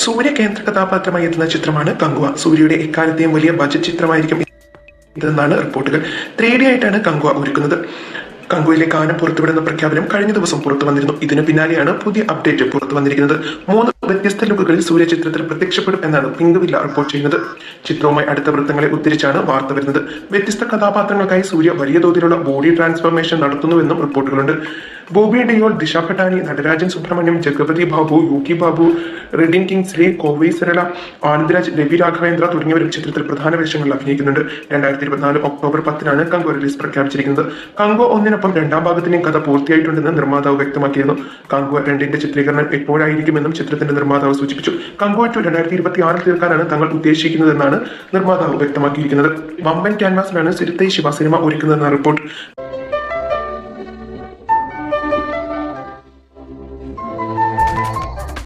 സൂര്യ കേന്ദ്ര കഥാപാത്രമായി എത്തുന്ന ചിത്രമാണ് കങ്കുവ. സൂര്യയുടെ എക്കാലത്തെയും വലിയ ബജറ്റ് ചിത്രമായിരിക്കും ഇതെന്നാണ് റിപ്പോർട്ടുകൾ. 3D ആയിട്ടാണ് കങ്കുവ ഒരുക്കുന്നത്. കങ്കുവിലെ ഗാനം പുറത്തുവിടുന്ന പ്രഖ്യാപനം കഴിഞ്ഞ ദിവസം പുറത്തു വന്നിരുന്നു. ഇതിനു പിന്നാലെയാണ് പുതിയ അപ്ഡേറ്റ് പുറത്തു വന്നിരിക്കുന്നത്. 3 വ്യത്യസ്ത ലുക്കുകളിൽ സൂര്യ ചിത്രത്തിൽ പ്രത്യക്ഷപ്പെടും എന്നാണ് പിങ്ക് വില്ല റിപ്പോർട്ട് ചെയ്യുന്നത്. ചിത്രവുമായി അടുത്ത വൃത്തങ്ങളെ ഉദ്ധരിച്ചാണ് വാർത്ത വരുന്നത്. വ്യത്യസ്ത കഥാപാത്രങ്ങൾക്കായി സൂര്യ വലിയ തോതിലുള്ള ബോഡി ട്രാൻസ്ഫോർമേഷൻ നടത്തുന്നുവെന്നും റിപ്പോർട്ടുകളുണ്ട്. ബോബി ഡിയോൾ, ദിശ പട്ടാനി, നടരാജൻ സുബ്രഹ്മണ്യം, ജഗപതി ബാബു, യൂക്കി ബാബു, റെഡിൻ കിങ്സ്ലി, കോവൈ സരള, ആനന്ദ്രാജ്, രവി രാഘവേന്ദ്ര തുടങ്ങിയവരും ചിത്രത്തിൽ പ്രധാന വേഷങ്ങളിൽ അഭിനയിക്കുന്നുണ്ട്. 2024 ഒക്ടോബർ 10 കങ്കോ റിലീസ് പ്രഖ്യാപിച്ചിരിക്കുന്നത്. കങ്കോ 1 രണ്ടാം ഭാഗത്തിന്റെയും കഥ പൂർത്തിയായിട്ടുണ്ടെന്ന് നിർമ്മാതാവ് വ്യക്തമാക്കിയിരുന്നു. കങ്കോ 2 ചിത്രീകരണം എപ്പോഴായിരിക്കുമെന്നും ചിത്രത്തിന്റെ നിർമ്മാതാവ് സൂചിപ്പിച്ചു. കങ്കോ 2 2026 തീർക്കാനാണ് തങ്ങൾ ഉദ്ദേശിക്കുന്നതെന്നാണ് നിർമ്മാതാവ് വ്യക്തമാക്കിയിരിക്കുന്നത്. വമ്പൻ ക്യാൻവാസിലാണ് സിരിത്തൈ ശിവ സിനിമ ഒരുക്കുന്നതെന്ന റിപ്പോർട്ട്.